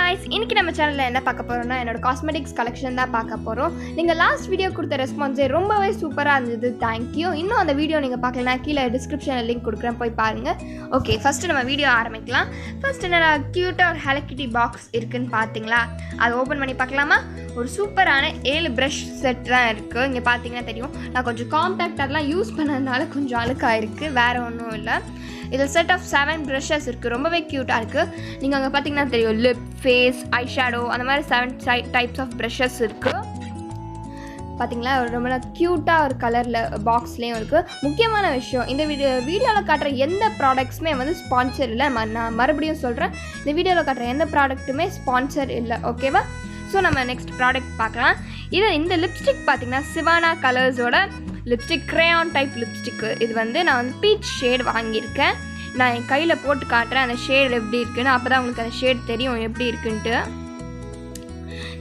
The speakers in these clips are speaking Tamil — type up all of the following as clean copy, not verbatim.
guys, இன்னைக்கு நம்ம சேனல்ல என்ன பார்க்க போறோம்னா என்னோட காஸ்மெட்டிக்ஸ் கலெக்ஷன் தான் பார்க்க போறோம். நீங்க லாஸ்ட் வீடியோ கொடுத்த ரெஸ்பான்ஸ் ரொம்பவே சூப்பரா இருந்தது. Thank you. இன்னும் அந்த வீடியோ நீங்க பார்க்கலனா கீழ டிஸ்கிரிப்ஷன்ல லிங்க் கொடுக்கிறேன், போய் பாருங்க. ஓகே, ஃபர்ஸ்ட் நம்ம வீடியோ ஆரம்பிக்கலாம். ஃபர்ஸ்ட் என்னடா கியூட்டா ஒரு Hello Kitty பாக்ஸ் இருக்குன்னு பாத்தீங்களா? அதை ஓபன் பண்ணி பார்க்கலாமா? ஒரு சூப்பரான 7 பிரஷ் செட் தான் இருக்கு. இங்க பாத்தீங்கன்னா தெரியும், நான் கொஞ்சம் காம்பாக்டர்லாம் யூஸ் பண்ணதுனால கொஞ்சம் அழுக்கா இருக்கு, வேற ஒன்றும் இல்லை. இதில் செட் ஆஃப் 7 ப்ரஷஸ் இருக்குது. ரொம்பவே க்யூட்டாக இருக்குது. நீங்கள் அங்கே பார்த்தீங்கன்னா தெரியும், லிப், ஃபேஸ், ஐ ஷேடோ அந்த மாதிரி 7 டைப்ஸ் ஆஃப் ப்ரஷஸ் இருக்குது. பார்த்தீங்களா, ரொம்ப க்யூட்டாக ஒரு கலரில் பாக்ஸ்லேயும் இருக்குது. முக்கியமான விஷயம், இந்த வீடியோவில் காட்டுற எந்த ப்ராடக்ட்ஸுமே வந்து ஸ்பான்சர் இல்லை. நான் மறுபடியும் சொல்கிறேன், இந்த வீடியோவில் காட்டுற எந்த ப்ராடக்ட்டுமே ஸ்பான்சர் இல்லை. ஓகேவா? ஸோ நம்ம நெக்ஸ்ட் ப்ராடக்ட் பார்க்கலாம். இந்த லிப்ஸ்டிக் பார்த்தீங்கன்னா Siwana கலர்ஸோட lipstick, crayon type lipstick. இது வந்து நான் வந்து பீச் ஷேட் வாங்கியிருக்கேன். நான் என் கையில் போட்டு காட்டுறேன் அந்த ஷேட் எப்படி இருக்குன்னு. அப்போ தான் உங்களுக்கு அந்த ஷேட் தெரியும் எப்படி இருக்குன்ட்டு.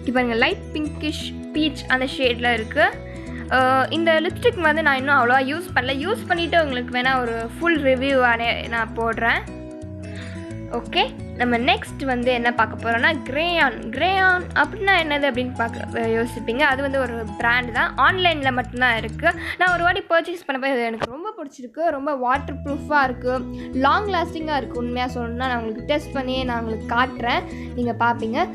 இப்போ நீங்கள் லைட் பிங்கிஷ் பீச் அந்த ஷேடில் இருக்குது. இந்த லிப்ஸ்டிக் வந்து நான் இன்னும் அவ்வளோவா யூஸ் பண்ணல. யூஸ் பண்ணிவிட்டு உங்களுக்கு வேணால் ஒரு ஃபுல் ரிவ்யூ நான் போடுறேன். ஓகே, நம்ம நெக்ஸ்ட் வந்து என்ன பார்க்க போகிறோம்னா க்ரேயான் அப்படின்னா என்னது அப்படின்னு யோசிப்பீங்க. அது வந்து ஒரு பிராண்ட் தான், ஆன்லைனில் மட்டும்தான் இருக்குது. நான் ஒரு வாட்டி பர்ச்சேஸ் பண்ணப்போ இது எனக்கு ரொம்ப பிடிச்சிருக்கு. ரொம்ப வாட்டர் ப்ரூஃபாக இருக்குது, லாங் லாஸ்டிங்காக இருக்குது. உண்மையாக சொல்லணும்னா நான் உங்களுக்கு டெஸ்ட் பண்ணி நான் உங்களுக்கு காட்டுறேன், நீங்கள் பார்ப்பீங்க.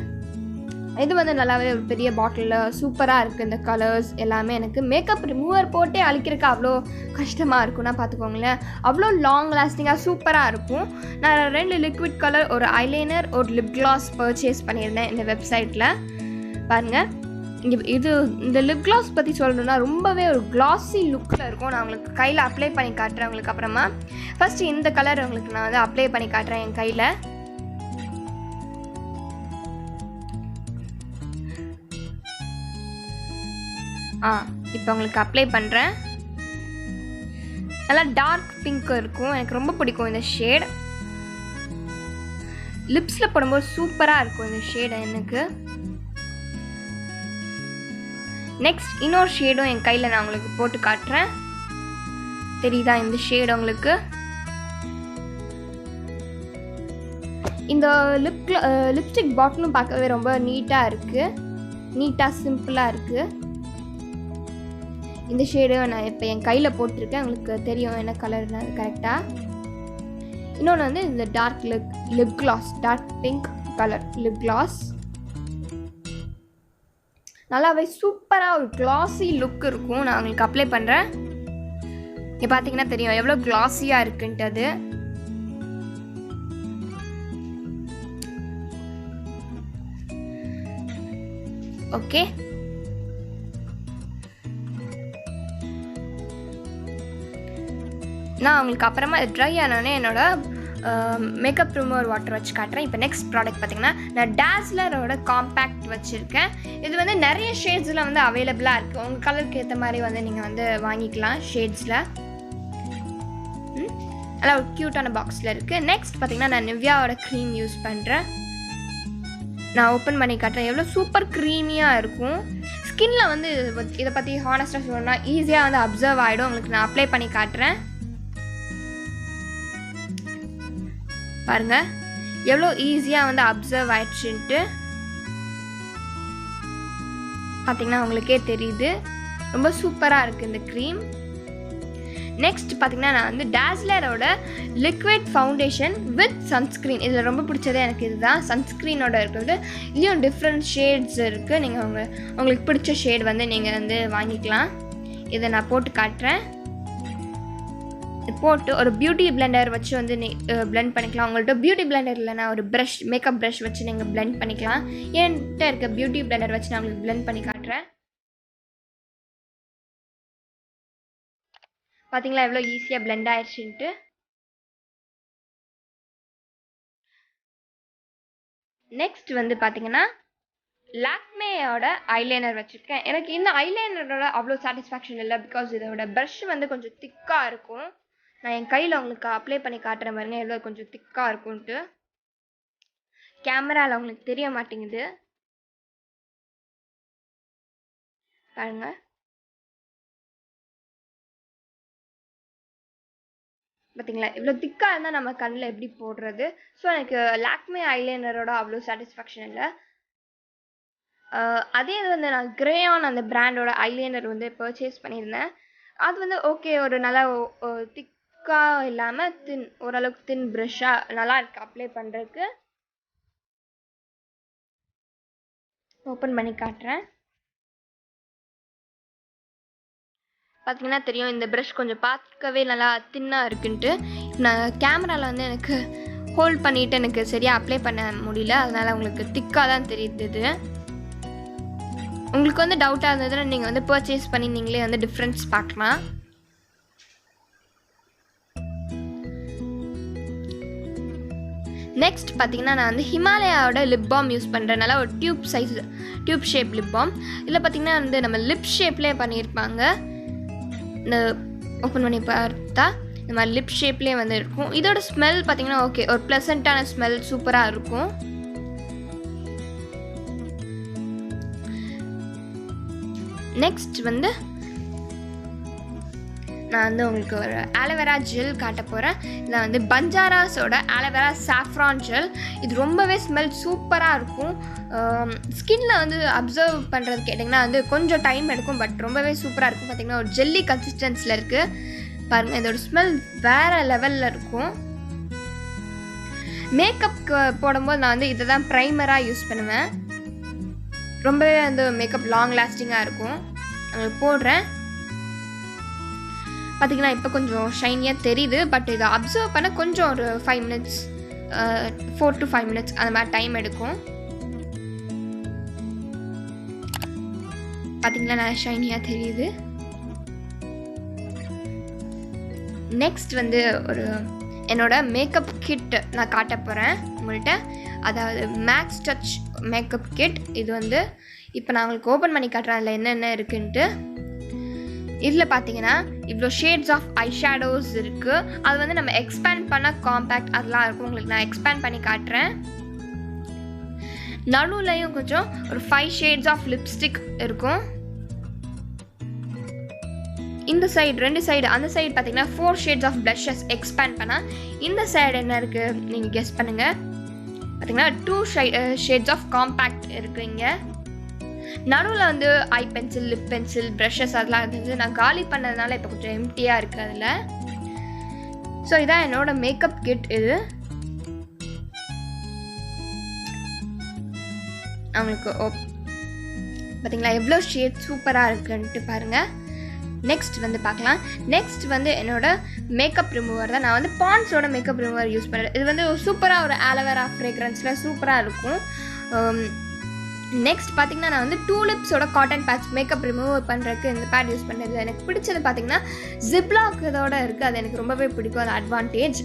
இது வந்து நல்லாவே ஒரு பெரிய பாட்டிலில் சூப்பராக இருக்குது. இந்த கலர்ஸ் எல்லாமே எனக்கு மேக்கப் ரிமூவர் போட்டே அழிக்கிறதுக்கு அவ்வளோ கஷ்டமாக இருக்கும்னா பார்த்துக்கோங்களேன். அவ்வளோ லாங் லாஸ்டிங்காக சூப்பராக இருக்கும். நான் 2 லிக்விட் கலர், ஒரு ஐலைனர், ஒரு லிப் கிளாஸ் பர்ச்சேஸ் பண்ணியிருந்தேன் இந்த வெப்சைட்டில். பாருங்கள், இந்த லிப் கிளாஸ் பற்றி சொல்லணும்னா ரொம்பவே ஒரு கிளாஸி லுக்கில் இருக்கும். நான் உங்களுக்கு கையில் அப்ளை பண்ணி காட்டுறேன் உங்களுக்கு அப்புறமா. ஃபஸ்ட்டு இந்த கலர் உங்களுக்கு நான் வந்து அப்ளை பண்ணி காட்டுறேன் என் கையில். இப்போ உங்களுக்கு அப்ளை பண்ணுறேன். நல்லா டார்க் பிங்க் இருக்கும், எனக்கு ரொம்ப பிடிக்கும் இந்த ஷேட். லிப்ஸில் போடும்போது சூப்பராக இருக்கும் இந்த ஷேடு எனக்கு. நெக்ஸ்ட் இன்னொரு ஷேடும் என் கையில் நான் உங்களுக்கு போட்டு காட்டுறேன். தெரியுதா இந்த ஷேடு உங்களுக்கு? இந்த லிப்ஸ்டிக் பாட்டிலும் பார்க்கவே ரொம்ப நீட்டாக இருக்குது, நீட்டாக சிம்பிளாக இருக்குது. இந்த ஷேடு நான் இப்போ என் கையில் போட்டிருக்கேன், உங்களுக்கு தெரியும் என்ன கலர்னு கரெக்டாக. இன்னொன்று வந்து இந்த dark lip gloss, dark pink colour lip gloss. நல்லாவே சூப்பராக ஒரு கிளாஸி லுக் இருக்கும். நான் உங்களுக்கு அப்ளை பண்ணுறேன். இங்கே பார்த்தீங்கன்னா தெரியும் எவ்வளோ கிளாஸியாக இருக்குன்ட்டு. அது ஓகே, நான் உங்களுக்கு அப்புறமா ட்ரை ஆனோடனே என்னோட மேக்கப் ரிமூவர் வாட்டர் வச்சு காட்டுறேன். இப்போ நெக்ஸ்ட் ப்ராடக்ட் பார்த்தீங்கன்னா நான் டாஸ்லரோட காம்பேக்ட் வச்சுருக்கேன். இது வந்து நிறைய ஷேட்ஸில் வந்து அவைலபிளாக இருக்குது. உங்கள் கலருக்கு ஏற்ற மாதிரி வந்து நீங்கள் வந்து வாங்கிக்கலாம் ஷேட்ஸில். நல்லா ஒரு க்யூட்டான பாக்ஸில் இருக்குது. நெக்ஸ்ட் பார்த்தீங்கன்னா நான் நிவ்யாவோட க்ரீம் யூஸ் பண்ணுறேன். நான் ஓப்பன் பண்ணி காட்டுறேன். எவ்வளோ சூப்பர் க்ரீமியாக இருக்கும். ஸ்கின்னில் வந்து இதை பற்றி ஹானஸ்ட்டாக சொல்லணும்னா ஈஸியாக வந்து அப்சர்வ் ஆகிடும். உங்களுக்கு நான் அப்ளை பண்ணி காட்டுறேன். பாருங்க எவ்வளோ ஈஸியாக வந்து அப்சர்வ் ஆயிடுச்சுன்ட்டு பார்த்தீங்கன்னா உங்களுக்கே தெரியுது. ரொம்ப சூப்பராக இருக்குது இந்த க்ரீம். நெக்ஸ்ட் பார்த்தீங்கன்னா நான் வந்து டாஸ்லரோட லிக்விட் ஃபவுண்டேஷன் வித் சன்ஸ்க்ரீன். இதில் ரொம்ப பிடிச்சதே எனக்கு இதுதான், சன்ஸ்க்ரீனோட இருக்கிறது. இதுலேயும் டிஃப்ரெண்ட் ஷேட்ஸ் இருக்குது. நீங்கள் உங்களுக்கு பிடிச்ச ஷேட் வந்து நீங்கள் வந்து வாங்கிக்கலாம். இதை நான் போட்டு காட்டுறேன். போட்டு ஒரு பியூட்டி பிளெண்டர் வச்சு வந்து பிளெண்ட் பண்ணிக்கலாம். உங்கள்கிட்ட பியூட்டி பிளெண்டர் இல்லைனா ஒரு ப்ரஷ், மேக்கப் ப்ரஷ் வச்சு நீங்கள் பிளெண்ட் பண்ணிக்கலாம். என்கிட்ட இருக்க பியூட்டி பிளெண்டர் வச்சு நான் உங்களுக்கு பிளெண்ட் பண்ணி காட்டுறேன். பார்த்தீங்களா எவ்வளோ ஈஸியாக பிளெண்ட் ஆயிடுச்சுன்ட்டு. நெக்ஸ்ட் வந்து பார்த்தீங்கன்னா லாக்மேயோட ஐலைனர் வச்சுருக்கேன். எனக்கு இந்த ஐலைனரோட அவ்வளோ சாட்டிஸ்ஃபேக்ஷன் இல்லை, பிகாஸ் இதோட ப்ரஷ் வந்து கொஞ்சம் திக்காக இருக்கும். நான் என் கையில் உங்களுக்கு அப்ளை பண்ணி காட்டுறேன் பாருங்க எவ்வளோ கொஞ்சம் திக்காக இருக்கும்ன்ட்டு. கேமராவில் உங்களுக்கு தெரிய மாட்டேங்குது பாருங்க. பார்த்தீங்களா இவ்வளோ திக்காக இருந்தால் நம்ம கண்ணில் எப்படி போடுறது. ஸோ எனக்கு லாக்மே ஐலைனரோட அவ்வளோ சாட்டிஸ்ஃபேக்ஷன் இல்லை. அதே இது வந்து நான் கிரேயான் அந்த பிராண்டோட ஐலைனர் வந்து பர்ச்சேஸ் பண்ணியிருந்தேன். அது வந்து ஓகே, ஒரு நல்லா திக்காக இல்லாமல் ஓரளவுக்கு தின் ப்ரஷ்ஷாக நல்லா இருக்குது அப்ளை பண்ணுறதுக்கு. ஓப்பன் பண்ணி காட்டுறேன். பார்த்தீங்கன்னா தெரியும், இந்த ப்ரஷ் கொஞ்சம் பார்க்கவே நல்லா தின்னாக இருக்குன்ட்டு. நான் கேமராவில் வந்து எனக்கு ஹோல்ட் பண்ணிவிட்டு எனக்கு சரியாக அப்ளை பண்ண முடியல, அதனால் உங்களுக்கு திக்காக தான் தெரியுது. உங்களுக்கு வந்து டவுட்டாக இருந்ததுன்னா நீங்கள் வந்து பர்ச்சேஸ் பண்ணி நீங்களே வந்து டிஃப்ரென்ஸ் பார்க்கலாம். நெக்ஸ்ட் பார்த்தீங்கன்னா நான் வந்து ஹிமாலயாவோட லிப் பாம் யூஸ் பண்ணுறதுனால ஒரு டியூப் ஷேப் லிப் பாம். இதில் பார்த்தீங்கன்னா வந்து நம்ம லிப் ஷேப்லேயே பண்ணியிருப்பாங்க. இந்த ஓப்பன் பண்ணி பார்த்தா இந்த மாதிரி லிப் ஷேப்லேயே வந்து இருக்கும். இதோட ஸ்மெல் பார்த்தீங்கன்னா ஓகே, ஒரு ப்ளசண்ட்டான ஸ்மெல் சூப்பராக இருக்கும். நெக்ஸ்ட் வந்து நான் வந்து உங்களுக்கு ஒரு ஆலோவேரா ஜெல் காட்ட போகிறேன். இதில் வந்து பஞ்சாராஸோட ஆலோவேரா சாஃப்ரான் ஜெல். இது ரொம்பவே ஸ்மெல் சூப்பராக இருக்கும். ஸ்கின்னில் வந்து அப்சர்வ் பண்ணுறது கேட்டிங்கன்னா வந்து கொஞ்சம் டைம் எடுக்கும், பட் ரொம்பவே சூப்பராக இருக்கும். பார்த்திங்கன்னா ஒரு ஜெல்லி கன்சிஸ்டன்ஸில் இருக்குது பாருங்கள். இதோட ஸ்மெல் வேறு லெவலில் இருக்கும். மேக்கப்க்கு போடும்போது நான் வந்து இதை தான் ப்ரைமராக யூஸ் பண்ணுவேன். ரொம்பவே வந்து மேக்கப் லாங் லாஸ்டிங்காக இருக்கும். நான் போடுறேன். பார்த்திங்கன்னா இப்போ கொஞ்சம் ஷைனியாக தெரியுது, பட் இதை அப்சர்வ் பண்ண கொஞ்சம் ஒரு 5 மினிட்ஸ் 4 to 5 மினிட்ஸ் அந்த மாதிரி டைம் எடுக்கும். பார்த்திங்கன்னா நல்லா ஷைனியாக தெரியுது. நெக்ஸ்ட் வந்து ஒரு என்னோட மேக்கப் கிட் நான் காட்ட போகிறேன் உங்கள்கிட்ட. அதாவது மேக்ஸ் டச் மேக்கப் கிட். இது வந்து இப்போ நான் உங்களுக்கு ஓப்பன் பண்ணி காட்டுறேன் அதில் என்னென்ன இருக்குன்ட்டு. இதில் பார்த்தீங்கன்னா இவ்வளோ ஷேட்ஸ் ஆஃப் ஐ ஷேடோஸ் இருக்குது. அது வந்து நம்ம எக்ஸ்பேண்ட் பண்ண காம்பேக்ட் அதெல்லாம் இருக்கும். உங்களுக்கு நான் எக்ஸ்பேண்ட் பண்ணி காட்டுறேன். நடுவுலையும் கொஞ்சம் ஒரு 5 ஷேட்ஸ் ஆஃப் லிப்ஸ்டிக் இருக்கும். இந்த சைடு 2 சைடு, அந்த சைடு பார்த்தீங்கன்னா 4 ஷேட்ஸ் ஆஃப் ப்ளஷஸ் எக்ஸ்பேண்ட் பண்ணால். இந்த சைடு என்ன இருக்குது நீங்கள் கெஸ் பண்ணுங்கள். பார்த்தீங்கன்னா 2 ஷேட்ஸ் ஆஃப் காம்பேக்ட் இருக்குங்க. நடுவில் வந்து ஐ பென்சில், லிப் பென்சில், ப்ரஷஸ் அதெல்லாம் இருந்துச்சு. நான் காலி பண்ணதுனால இப்போ கொஞ்சம் எம்டியாக இருக்குது அதில். ஸோ இதான் என்னோட மேக்கப் கிட். இது அவங்களுக்கு பார்த்தீங்களா எவ்வளோ ஷேட் சூப்பராக இருக்குன்ட்டு பாருங்கள். நெக்ஸ்ட் வந்து பார்க்கலாம். நெக்ஸ்ட் வந்து என்னோட மேக்கப் ரிமூவர் தான். நான் வந்து பாண்ட்ஸோட மேக்கப் ரிமூவர் யூஸ் பண்ணுறேன். இது வந்து சூப்பராக ஒரு ஆலோவேரா ஃப்ரேக்ரன்ஸில் சூப்பராக இருக்கும். நெக்ஸ்ட் பார்த்திங்கன்னா நான் வந்து டூலிப்ஸோட காட்டன் பேட்ச் மேக்கப் ரிமூவ் பண்ணுறதுக்கு இந்த பேட் யூஸ் பண்ணுறது. எனக்கு பிடிச்சது பார்த்திங்கன்னா ஜிப்லாக் இதோட இருக்குது. அது எனக்கு ரொம்பவே பிடிக்கும். அது அட்வான்டேஜ்.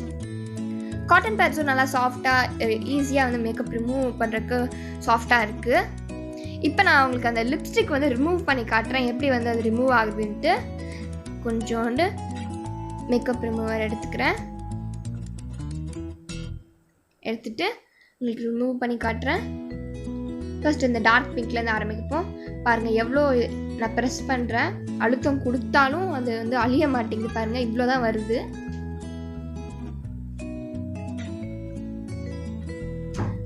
காட்டன் பேட்ஸும் நல்லா சாஃப்டாக ஈஸியாக வந்து மேக்கப் ரிமூவ் பண்ணுறதுக்கு சாஃப்டாக இருக்குது. இப்போ நான் உங்களுக்கு அந்த லிப்ஸ்டிக் வந்து ரிமூவ் பண்ணி காட்டுறேன் எப்படி வந்து அது ரிமூவ் ஆகுதுன்ட்டு. கொஞ்சோண்டு மேக்கப் ரிமூவர் எடுத்துக்கிறேன். எடுத்துகிட்டு உங்களுக்கு ரிமூவ் பண்ணி காட்டுறேன். ஃபர்ஸ்ட் இந்த டார்க் பிங்க்லேருந்து ஆரம்பிப்போம். பாருங்கள் எவ்வளோ நான் ப்ரெஸ் பண்ணுறேன், அழுத்தம் கொடுத்தாலும் அது வந்து அழிய மாட்டேங்குது. பாருங்கள் இவ்வளோ தான் வருது.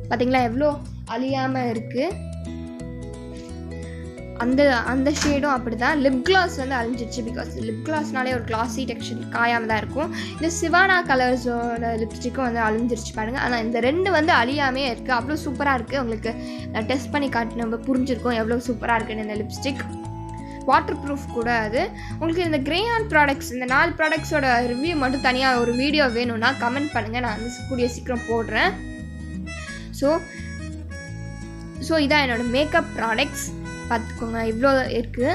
பார்த்தீங்களா எவ்வளோ அழியாமல் இருக்குது. அந்த ஷேடும் அப்படி தான். லிப் கிளாஸ் வந்து அழிஞ்சிடுச்சு. பிகாஸ் லிப் கிளாஸ்னாலே ஒரு கிளாஸி டெக்ஸ்சர் காயாமல் தான் இருக்கும். இந்த சிவானா கலர்ஸோட லிப்ஸ்டிக்கும் வந்து அழிஞ்சிருச்சு பாருங்கள். ஆனால் இந்த 2 வந்து அழியாமே இருக்குது. அவ்வளோ சூப்பராக இருக்குது. உங்களுக்கு நான் டெஸ்ட் பண்ணி காட்டு நம்ம புரிஞ்சிருக்கோம் எவ்வளோ சூப்பராக இருக்குன்னு. இந்த லிப்ஸ்டிக் வாட்டர் ப்ரூஃப் கூட. அது உங்களுக்கு இந்த கிரேயான் ப்ராடக்ட்ஸ், இந்த 4 ப்ராடக்ட்ஸோட ரிவ்யூ மட்டும் தனியாக ஒரு வீடியோ வேணும்னா கமெண்ட் பண்ணுங்கள். நான் வந்து கூடிய சீக்கிரம் போடுறேன். ஸோ இதான் என்னோடய மேக்கப் ப்ராடக்ட்ஸ். பார்த்துக்கோங்க இவ்வளோ இருக்குது,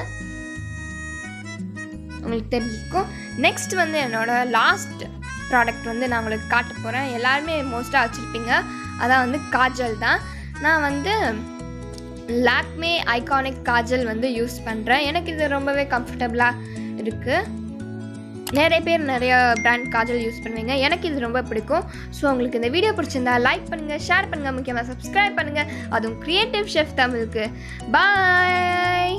உங்களுக்கு தெரிஞ்சுக்கும். நெக்ஸ்ட் வந்து என்னோடய லாஸ்ட் ப்ராடக்ட் வந்து நான் உங்களுக்கு காட்ட போகிறேன். எல்லாருமே மோஸ்ட்டாக வச்சுருப்பீங்க. அதான் வந்து காஜல் தான். நான் வந்து லாக்மே ஐகானிக் காஜல் வந்து யூஸ் பண்ணுறேன். எனக்கு இது ரொம்பவே கம்ஃபர்டபுளாக இருக்குது. நிறைய பேர் நிறைய பிராண்ட் காஜல் யூஸ் பண்ணுவீங்க. எனக்கு இது ரொம்ப பிடிக்கும். ஸோ உங்களுக்கு இந்த வீடியோ பிடிச்சிருந்தா லைக் பண்ணுங்கள், ஷேர் பண்ணுங்கள், முக்கியமாக சப்ஸ்கிரைப் பண்ணுங்கள். அதுவும் கிரியேட்டிவ் ஷெஃப் தமிழுக்கு. பாய்.